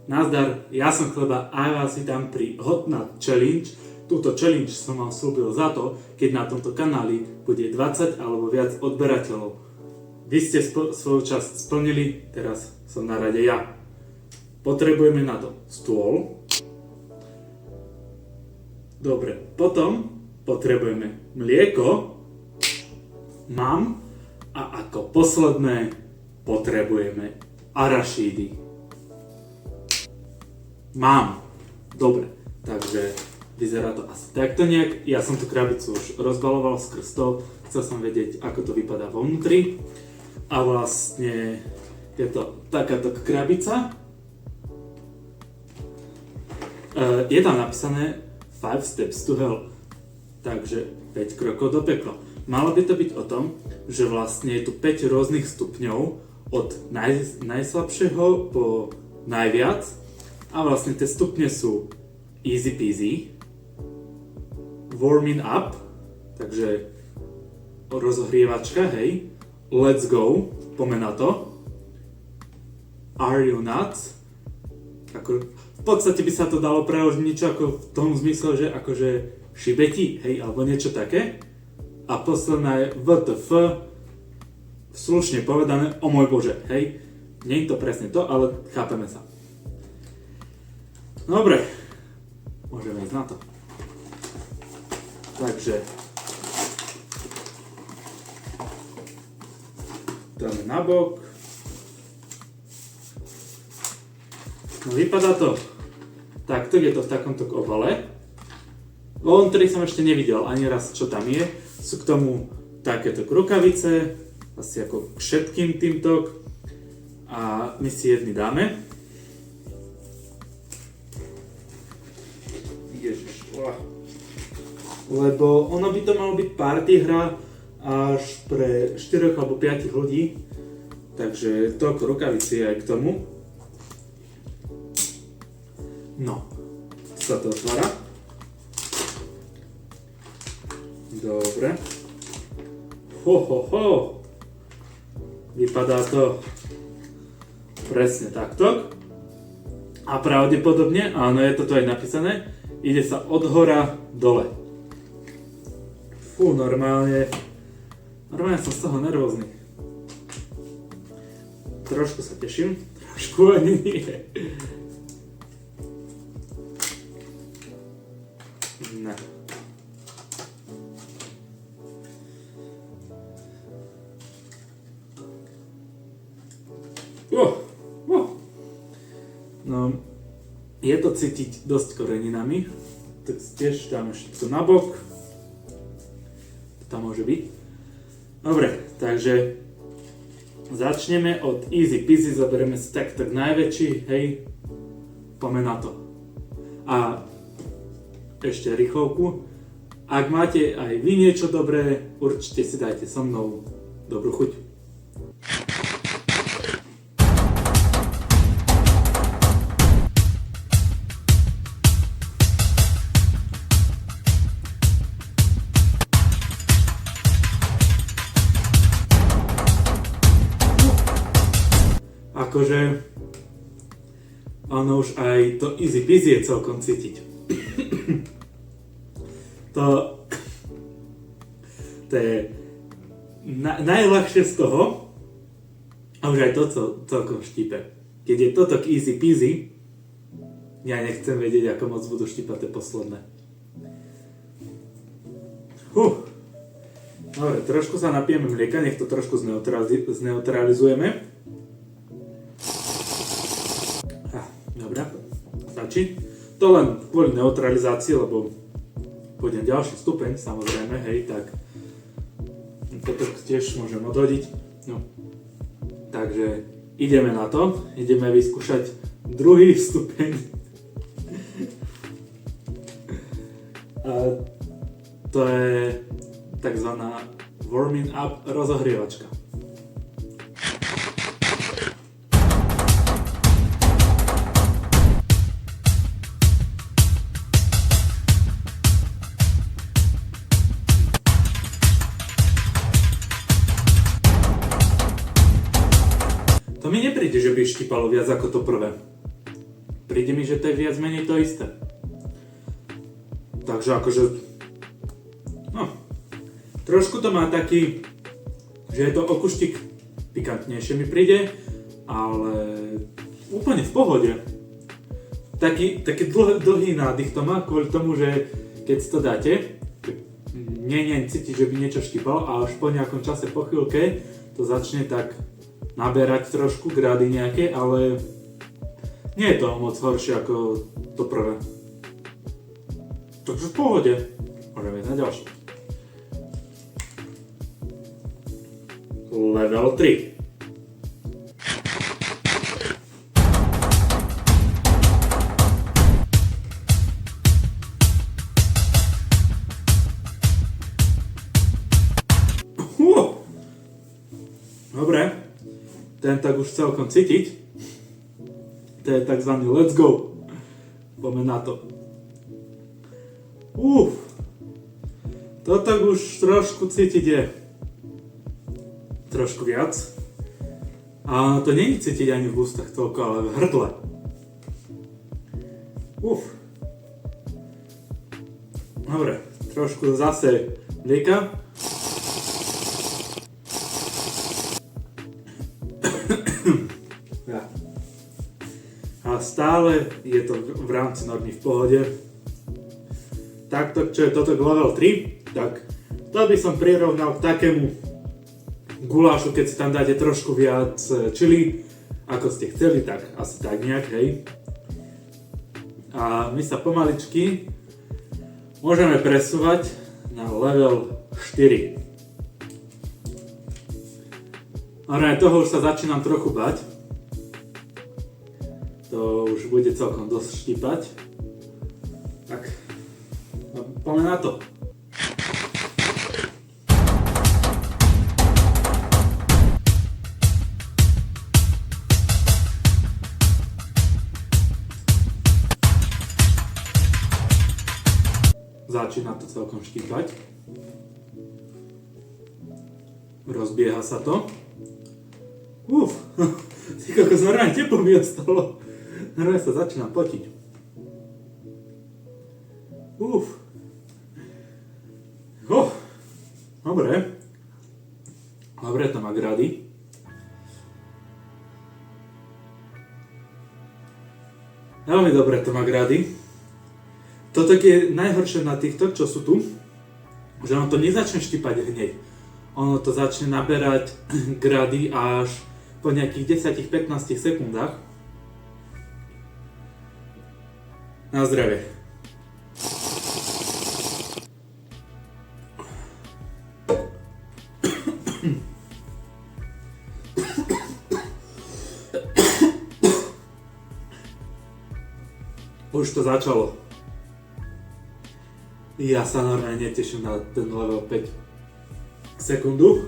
Nazdar, ja som Chleba a ja vás vítam pri Hot Nut Challenge. Túto challenge som vám slúbil za to, keď na tomto kanáli bude 20 alebo viac odberateľov. Vy ste svoju časť splnili, teraz som na rade ja. Potrebujeme na to stôl. Dobre, potom potrebujeme mlieko. Mám. A ako posledné potrebujeme arašídy. Mám. Dobre, takže vyzerá to asi takto nejak. Ja som tú krabicu už rozbaloval skrz to. Chcel som vedieť, ako to vypadá vo vnútri. A vlastne je to takáto krabica. Je tam napísané 5 steps to hell. Takže 5 krokov do pekla. Malo by to byť o tom, že vlastne je tu 5 rôznych stupňov od najslabšieho po najviac. A vlastne tie stupne sú easy peasy, warming up, takže rozohrievačka, hej, let's go, poďme na to, are you nuts, ako, v podstate by sa to dalo preložiť niečo ako v tom zmysle, že akože šibeti, hej, alebo niečo také. A posledná je WTF, slušne povedané, o môj Bože, hej, nie je to presne to, ale chápeme sa. Dobre, môžeme ísť na to. Takže dáme na bok. No vypadá to takto, je to v takomto obale. On, ktorý som ešte nevidel ani raz, čo tam je. Sú k tomu takéto rukavice, asi ako k všetkým týmto. A my si jedny dáme. Lebo ono by to malo byť party hra až pre 4 alebo 5 ľudí. Takže toľko rukavici aj k tomu. No, sa to otvára. Dobre. Ho. Vypadá to presne takto. A pravdepodobne, áno, je to tu aj napísané, ide sa od hora dole. Fú, normálne som z toho nervózny. Trošku sa teším, trošku ani nie. Ne. No, je to cítiť dosť koreninami, tak tiež dáme všetko na bok. Tam môže byť. Dobre, takže začneme od easy peasy, zoberieme si tak najväčší, hej, poďme na to. A ešte rýchlovku. Ak máte aj vy niečo dobré, určite si dajte so mnou dobrú chuť. Akože ono už aj to easy peasy je celkom cítiť. to je najľahšie z toho a už aj to celkom štípe. Keď je toto k easy peasy, ja nechcem vedieť, ako moc budú štípať tie posledné. Dobre, trošku sa napijeme mlieka, nech to trošku zneutralizujeme. Dobre, stačí. To len kvôli neutralizácii, lebo pôjdem ďalší stupeň, samozrejme, hej, tak toto tiež môžem odhodiť. No, takže ideme na to, ideme vyskúšať druhý stupeň. A to je takzvaná warming up rozohrievačka. To mi nepríde, že by štípalo viac ako to prvé. príde mi, že to je viac menej to isté. Takže akože, no, trošku to má taký, že je to o kuštík pikantnejšie mi príde, ale úplne v pohode. Taký dlhý nádych to má kvôli tomu, že keď si to dáte, nie cítiš, že by niečo štípalo a až po nejakom čase, po chvíľke, to začne tak naberať trošku grády nejaké, ale nie je to moc horšie ako to prvé. Takže v pohode. Môžeme ísť na ďalší. Level 3. Dobre, ten tak už celkom cítiť. To je tzv. Let's go. Poďme na to. To tak už trošku cítiť je. Trošku viac. A to nie je cítiť ani v ústach toľko, ale v hrdle. Dobre, trošku zase mlieka. A stále je to v rámci normy v pohode. Takto, čo je toto level 3, tak to by som prirovnal k takému gulášu, keď si tam dáte trošku viac čili, ako ste chceli, tak asi tak nejak, hej. A my sa pomaličky môžeme presúvať na level 4. Ale toho už sa začínam trochu bať. To už bude celkom dosť štípať. Tak, poďme na to. Začína to celkom štípať. Rozbieha sa to. Ty kokos, normálne teplo mi ostalo. Normálne sa začínam potiť. Dobre. Dobre to má grady. Veľmi dobre to má grady. Toto je najhoršie na týchto, čo sú tu, že ono to nezačne štípať hneď. Ono to začne naberať grady až po nejakých 10-15 sekundách. Na zdravie. Už to začalo. Ja sa normálne neteším na ten level 5 sekundu.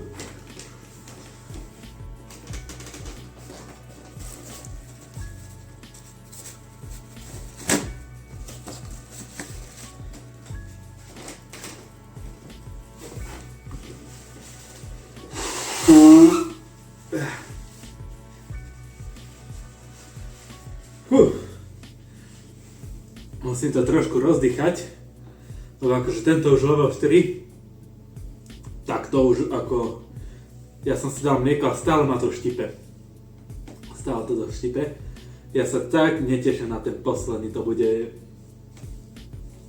Musím to trošku rozdýchať, lebo akože tento už level 4, tak to už ako, ja som si dal mlieko a stále ma to štipe. Stále to štipe. Ja sa tak neteším na ten posledný, to bude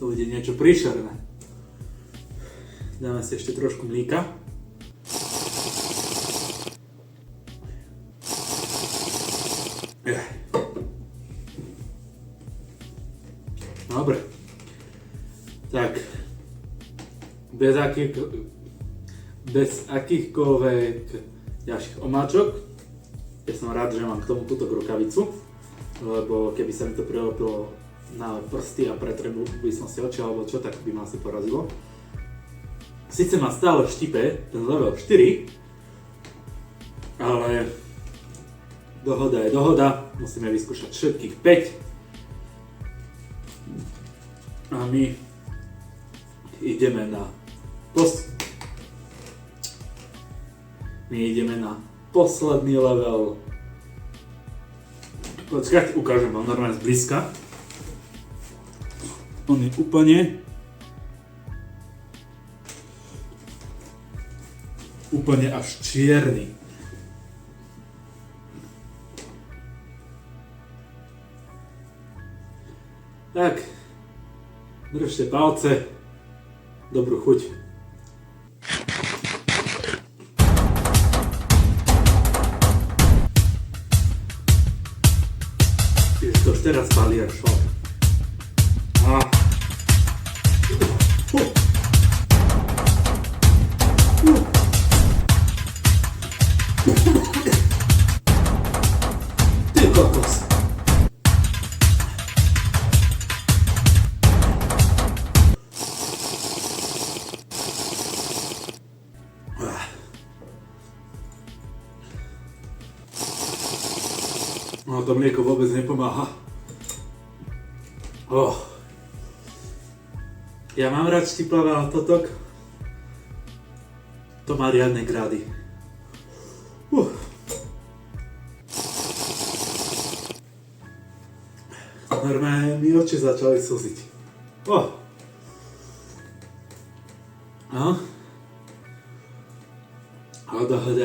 niečo príšerné. Dáme si ešte trošku mlieka. Dobre. Tak. Bez akýchkoľvek ďalších omáčok. Ja som rád, že mám k tomu túto rukavicu, lebo keby sa mi to prilepilo na prsty a pretrebu by som si oči alebo čo, tak by ma asi porazilo. Sice ma stále štipe ten level 4, ale dohoda je dohoda, musíme vyskúšať všetkých 5. A my ideme na posledný level Počkať, ukážem vám normálne zblízka. On je úplne až čierny. Tak, držte palce, dobrú chuť. To už teraz palí až šok. Ty kokos. No to mlieko vôbec nepomáha. Ja mám rád štiplavé, ale toto to má riadne grády. Normálne mi oči začali slziť.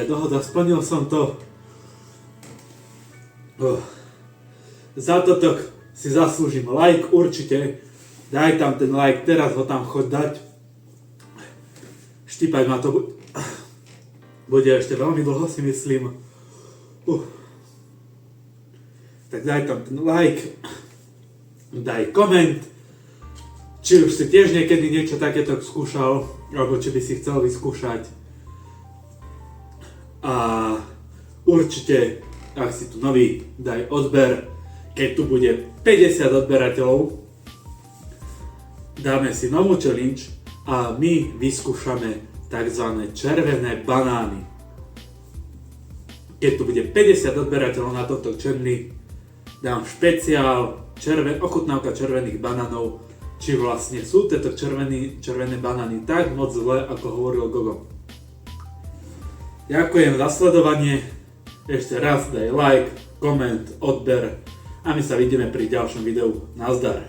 Dohoda, splnil som to. Za toto si zaslúžim like určite. Daj tam ten like, teraz ho tam choď dať. Štípať ma to bude ešte veľmi dlho, si myslím. Tak daj tam ten like. Daj koment. Či už si tiež niekedy niečo takéto skúšal, alebo či by si chcel vyskúšať. A určite, ak si tu nový, daj odber. Keď tu bude 50 odberateľov, dáme si novú challenge a my vyskúšame tzv. Červené banány. Keď tu bude 50 odberateľov na toto challenge, dám špeciál ochutnávka červených banánov, či vlastne sú tieto červené banány tak moc zlé, ako hovoril Gogo. Ďakujem za sledovanie, ešte raz daj like, koment, odber a my sa vidíme pri ďalšom videu. Nazdar.